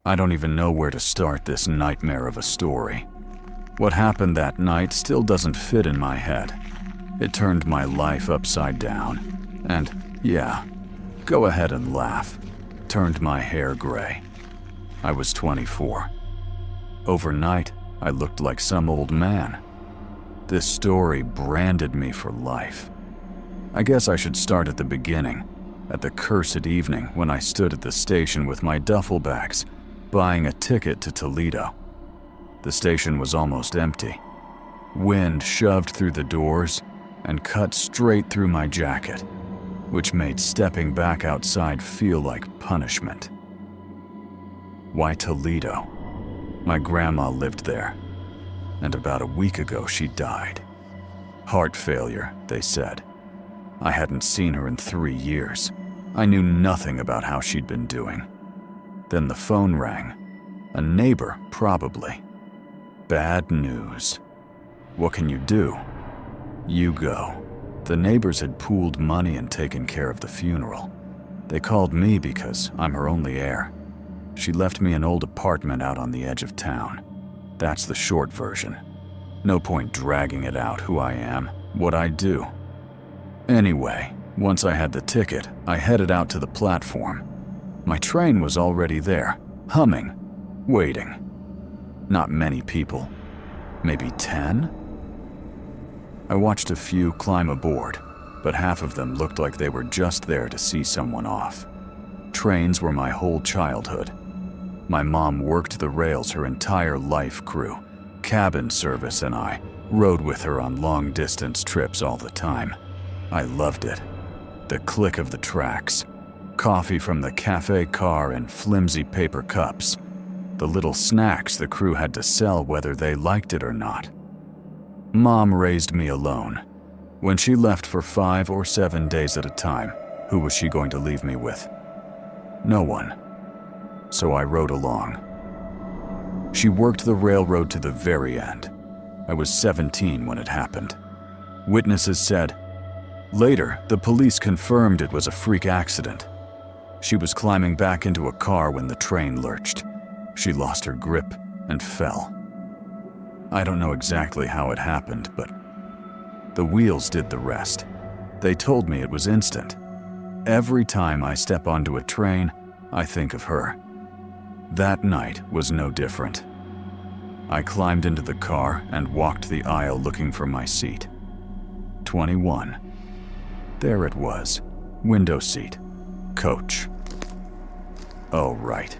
I don't even know where to start this nightmare of a story. What happened that night still doesn't fit in my head. It turned my life upside down. And, yeah, go ahead and laugh. Turned my hair gray. I was 24. Overnight, I looked like some old man. This story branded me for life. I guess I should start at the beginning, at the cursed evening when I stood at the station with my duffel bags, buying a ticket to Toledo. The station was almost empty. Wind shoved through the doors and cut straight through my jacket, which made stepping back outside feel like punishment. Why Toledo? My grandma lived there, and about a week ago she died. Heart failure, they said. I hadn't seen her in 3 years. I knew nothing about how she'd been doing. Then the phone rang. A neighbor, probably. Bad news. What can you do? You go. The neighbors had pooled money and taken care of the funeral. They called me because I'm her only heir. She left me an old apartment out on the edge of town. That's the short version. No point dragging it out who I am, what I do. Anyway, once I had the ticket, I headed out to the platform. My train was already there, humming, waiting. Not many people. Maybe 10? I watched a few climb aboard, but half of them looked like they were just there to see someone off. Trains were my whole childhood. My mom worked the rails her entire life crew. Cabin service and I rode with her on long-distance trips all the time. I loved it. The click of the tracks, coffee from the cafe car in flimsy paper cups, the little snacks the crew had to sell whether they liked it or not. Mom raised me alone. When she left for 5 or 7 days at a time, who was she going to leave me with? No one. So I rode along. She worked the railroad to the very end. I was 17 when it happened. Witnesses said, later, the police confirmed it was a freak accident. She was climbing back into a car when the train lurched. She lost her grip and fell. I don't know exactly how it happened, but the wheels did the rest. They told me it was instant. Every time I step onto a train, I think of her. That night was no different. I climbed into the car and walked the aisle looking for my seat. 21. There it was. Window seat. Coach. Oh, right.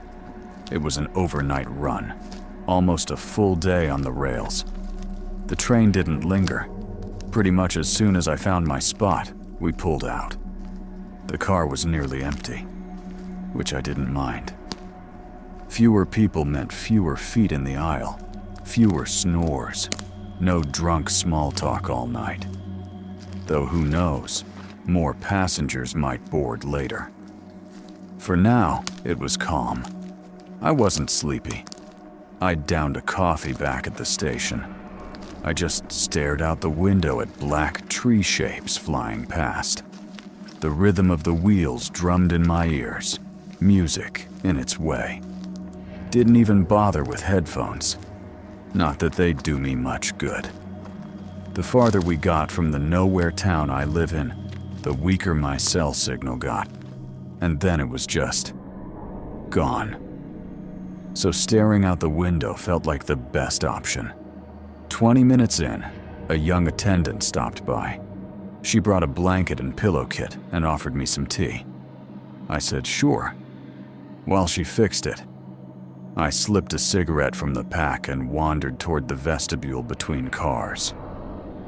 It was an overnight run. Almost a full day on the rails. The train didn't linger. Pretty much as soon as I found my spot, we pulled out. The car was nearly empty, which I didn't mind. Fewer people meant fewer feet in the aisle, fewer snores, no drunk small talk all night. Though who knows, more passengers might board later. For now, it was calm. I wasn't sleepy. I'd downed a coffee back at the station. I just stared out the window at black tree shapes flying past. The rhythm of the wheels drummed in my ears, music in its way. Didn't even bother with headphones. Not that they'd do me much good. The farther we got from the nowhere town I live in, the weaker my cell signal got. And then it was just gone. So staring out the window felt like the best option. 20 minutes in, a young attendant stopped by. She brought a blanket and pillow kit and offered me some tea. I said sure. While she fixed it, I slipped a cigarette from the pack and wandered toward the vestibule between cars.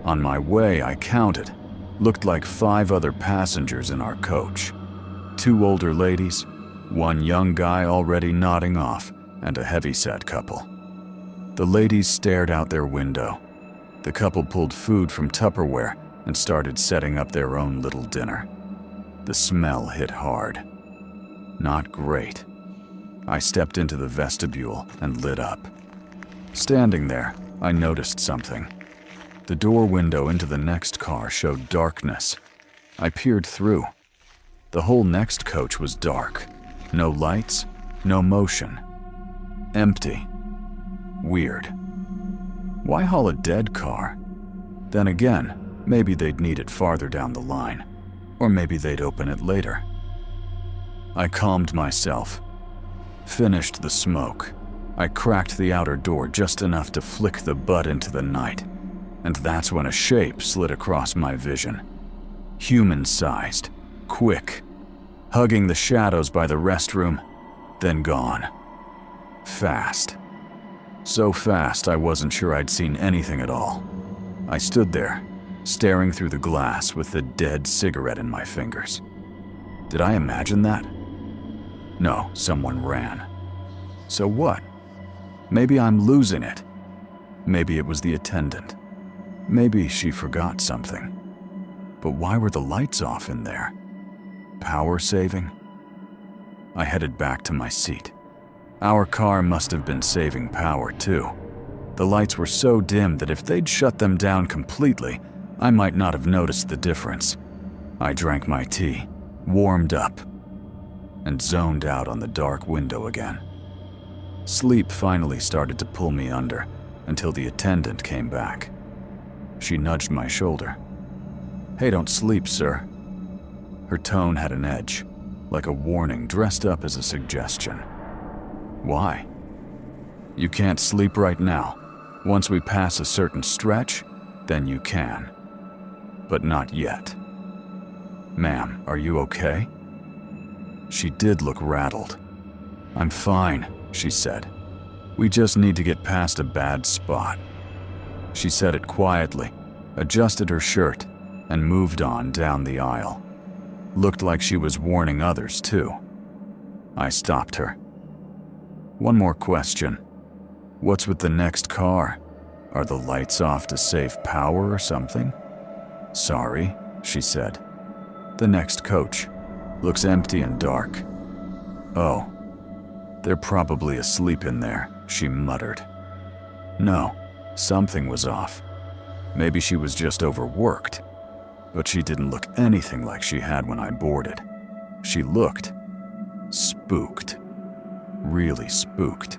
On my way, I counted. Looked like 5 other passengers in our coach. 2 older ladies, 1 young guy already nodding off, and a heavyset couple. The ladies stared out their window. The couple pulled food from Tupperware and started setting up their own little dinner. The smell hit hard. Not great. I stepped into the vestibule and lit up. Standing there, I noticed something. The door window into the next car showed darkness. I peered through. The whole next coach was dark. No lights, no motion. Empty. Weird. Why haul a dead car? Then again, maybe they'd need it farther down the line, or maybe they'd open it later. I calmed myself, finished the smoke. I cracked the outer door just enough to flick the butt into the night, and that's when a shape slid across my vision. Human-sized, quick, hugging the shadows by the restroom, then gone. Fast. So fast I wasn't sure I'd seen anything at all. I stood there, staring through the glass with the dead cigarette in my fingers. Did I imagine that? No, someone ran. So what? Maybe I'm losing it. Maybe it was the attendant. Maybe she forgot something. But why were the lights off in there? Power saving? I headed back to my seat. Our car must have been saving power too. The lights were so dim that if they'd shut them down completely, I might not have noticed the difference. I drank my tea, warmed up, and zoned out on the dark window again. Sleep finally started to pull me under until the attendant came back. She nudged my shoulder. "Hey, don't sleep, sir." Her tone had an edge, like a warning dressed up as a suggestion. Why? "You can't sleep right now. Once we pass a certain stretch, then you can. But not yet." "Ma'am, are you okay?" She did look rattled. "I'm fine," she said. "We just need to get past a bad spot." She said it quietly, adjusted her shirt, and moved on down the aisle. Looked like she was warning others too. I stopped her. "One more question. What's with the next car? Are the lights off to save power or something?" "Sorry," she said. "The next coach. Looks empty and dark." "Oh. They're probably asleep in there," she muttered. No, something was off. Maybe she was just overworked. But she didn't look anything like she had when I boarded. She looked spooked. Really spooked.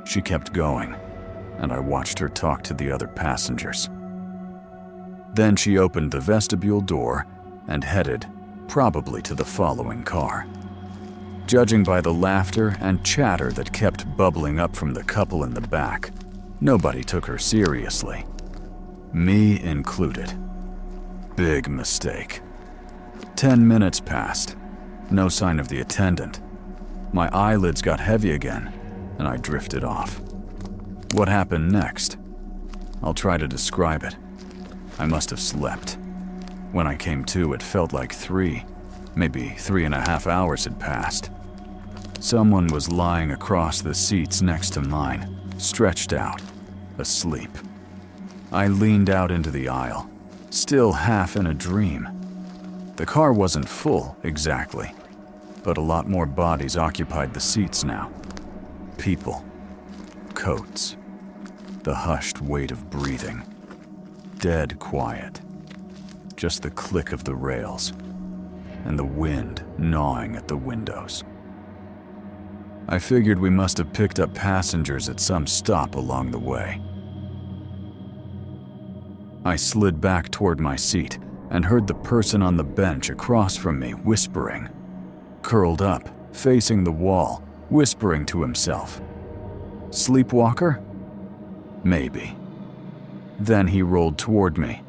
She kept going, and I watched her talk to the other passengers. Then she opened the vestibule door and headed, probably to the following car. Judging by the laughter and chatter that kept bubbling up from the couple in the back, nobody took her seriously. Me included. Big mistake. 10 minutes passed. No sign of the attendant. My eyelids got heavy again, and I drifted off. What happened next? I'll try to describe it. I must have slept. When I came to, it felt like 3, maybe 3.5 hours had passed. Someone was lying across the seats next to mine, stretched out, asleep. I leaned out into the aisle, still half in a dream. The car wasn't full, exactly, but a lot more bodies occupied the seats now. People. Coats. The hushed weight of breathing. Dead quiet. Just the click of the rails, and the wind gnawing at the windows. I figured we must have picked up passengers at some stop along the way. I slid back toward my seat and heard the person on the bench across from me whispering. Curled up, facing the wall, whispering to himself. Sleepwalker? Maybe. Then he rolled toward me,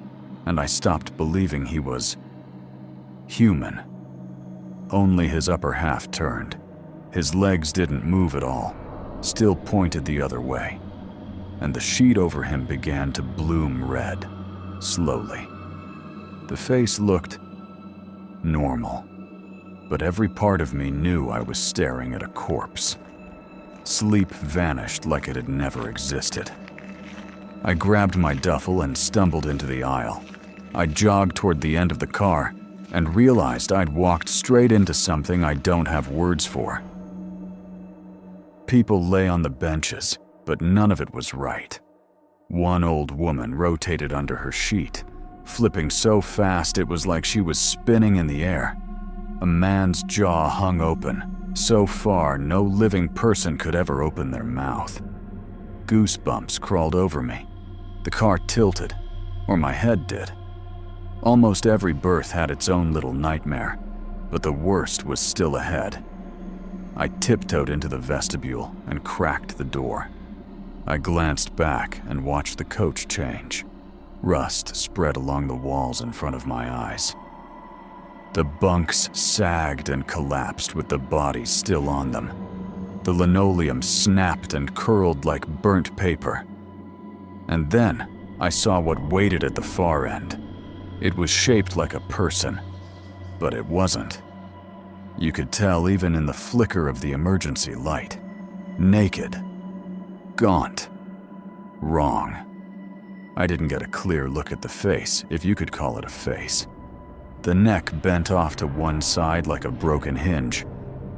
and I stopped believing he was human. Only his upper half turned. His legs didn't move at all, still pointed the other way, and the sheet over him began to bloom red, slowly. The face looked normal, but every part of me knew I was staring at a corpse. Sleep vanished like it had never existed. I grabbed my duffel and stumbled into the aisle. I jogged toward the end of the car and realized I'd walked straight into something I don't have words for. People lay on the benches, but none of it was right. One old woman rotated under her sheet, flipping so fast it was like she was spinning in the air. A man's jaw hung open, So far, no living person could ever open their mouth. Goosebumps crawled over me. The car tilted, or my head did. Almost every birth had its own little nightmare, but the worst was still ahead. I tiptoed into the vestibule and cracked the door. I glanced back and watched the coach change. Rust spread along the walls in front of my eyes. The bunks sagged and collapsed with the bodies still on them. The linoleum snapped and curled like burnt paper. And then I saw what waited at the far end. It was shaped like a person, but it wasn't. You could tell even in the flicker of the emergency light. Naked. Gaunt. Wrong. I didn't get a clear look at the face, if you could call it a face. The neck bent off to one side like a broken hinge.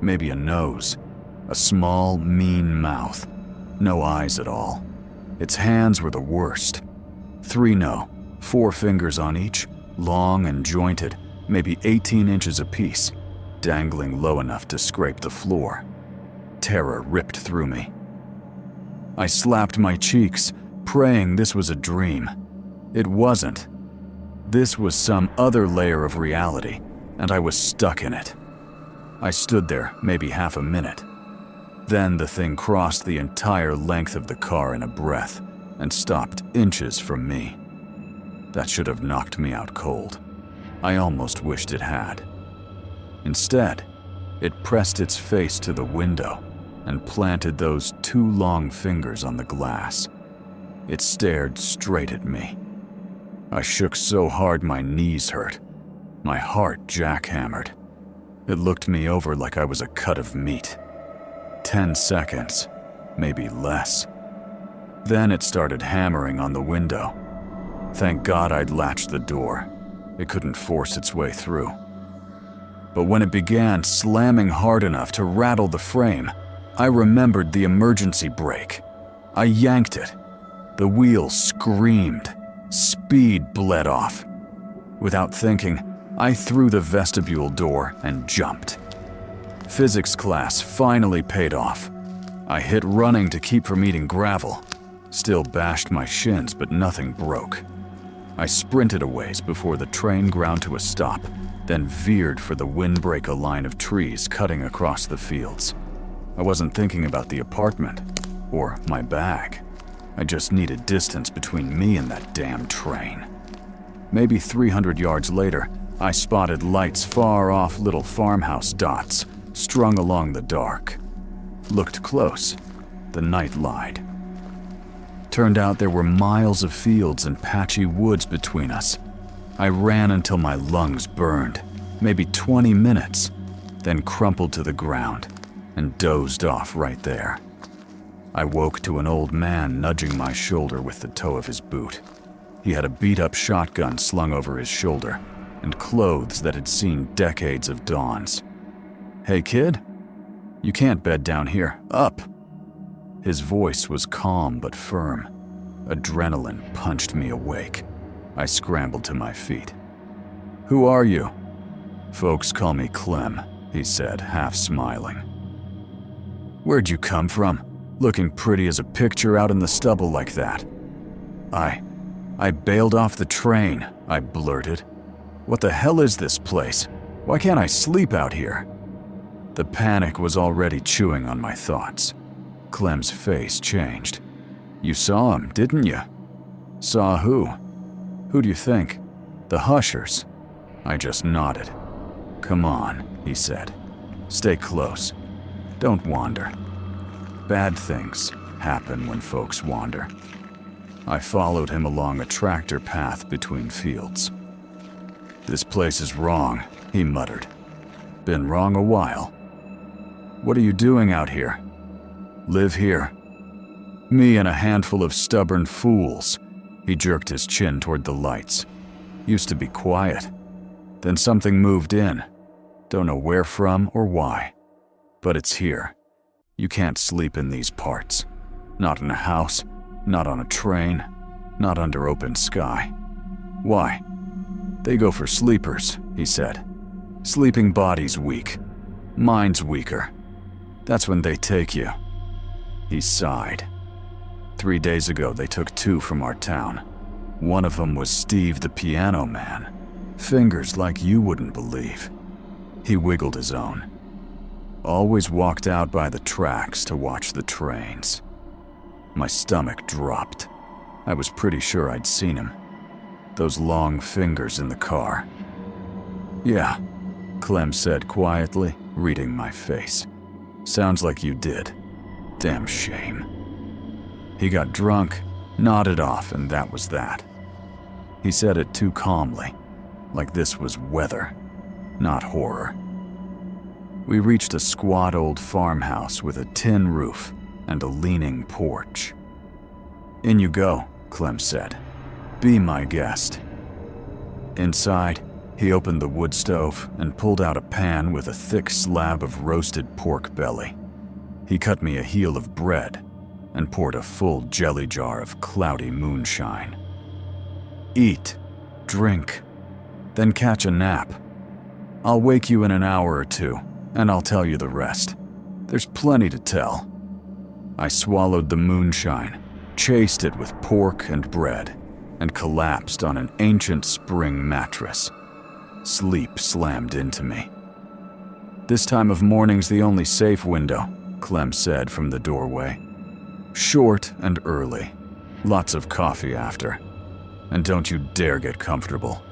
Maybe a nose. A small, mean mouth. No eyes at all. Its hands were the worst. 4 fingers on each, long and jointed, maybe 18 inches apiece, dangling low enough to scrape the floor. Terror ripped through me. I slapped my cheeks, praying this was a dream. It wasn't. This was some other layer of reality, and I was stuck in it. I stood there maybe half a minute. Then the thing crossed the entire length of the car in a breath and stopped inches from me. That should have knocked me out cold. I almost wished it had. Instead, it pressed its face to the window and planted those 2 long fingers on the glass. It stared straight at me. I shook so hard my knees hurt. My heart jackhammered. It looked me over like I was a cut of meat. 10 seconds, maybe less. Then it started hammering on the window. Thank God I'd latched the door. It couldn't force its way through. But when it began slamming hard enough to rattle the frame, I remembered the emergency brake. I yanked it. The wheel screamed. Speed bled off. Without thinking, I threw the vestibule door and jumped. Physics class finally paid off. I hit running to keep from eating gravel. Still bashed my shins, but nothing broke. I sprinted a ways before the train ground to a stop, then veered for the windbreak line of trees cutting across the fields. I wasn't thinking about the apartment or my bag. I just needed distance between me and that damn train. Maybe 300 yards later, I spotted lights far off, little farmhouse dots strung along the dark. Looked close. The night lied. Turned out there were miles of fields and patchy woods between us. I ran until my lungs burned, maybe 20 minutes, then crumpled to the ground and dozed off right there. I woke to an old man nudging my shoulder with the toe of his boot. He had a beat-up shotgun slung over his shoulder and clothes that had seen decades of dawns. "Hey kid, you can't bed down here. Up!" His voice was calm but firm. Adrenaline punched me awake. I scrambled to my feet. "Who are you?" "Folks call me Clem," he said, half smiling. "Where'd you come from? Looking pretty as a picture out in the stubble like that." I bailed off the train," I blurted. "What the hell is this place? Why can't I sleep out here?" The panic was already chewing on my thoughts. Clem's face changed. "You saw him, didn't you?" "Saw who?" "Who do you think? The Hushers." I just nodded. "Come on," he said. "Stay close. Don't wander. Bad things happen when folks wander." I followed him along a tractor path between fields. "This place is wrong," he muttered. "Been wrong a while." "What are you doing out here?" "Live here. Me and a handful of stubborn fools." He jerked his chin toward the lights. "Used to be quiet. Then something moved in. Don't know where from or why. But it's here. You can't sleep in these parts. Not in a house, not on a train, not under open sky." "Why?" "They go for sleepers," he said. "Sleeping body's weak. Mind's weaker. That's when they take you." He sighed. 3 days ago, they took 2 from our town. One of them was Steve the piano man. Fingers like you wouldn't believe. He wiggled his own. Always walked out by the tracks to watch the trains. My stomach dropped. I was pretty sure I'd seen him. Those long fingers in the car. "Yeah," Clem said quietly, reading my face. "Sounds like you did. Damn shame." He got drunk, nodded off, and that was that. He said it too calmly, like this was weather, not horror. We reached a squat old farmhouse with a tin roof and a leaning porch. "In you go," Clem said. "Be my guest." Inside, he opened the wood stove and pulled out a pan with a thick slab of roasted pork belly. He cut me a heel of bread and poured a full jelly jar of cloudy moonshine. "Eat, drink, then catch a nap. I'll wake you in an hour or 2, and I'll tell you the rest. There's plenty to tell." I swallowed the moonshine, chased it with pork and bread, and collapsed on an ancient spring mattress. Sleep slammed into me. "This time of morning's the only safe window," Clem said from the doorway. "Short and early. Lots of coffee after. And don't you dare get comfortable.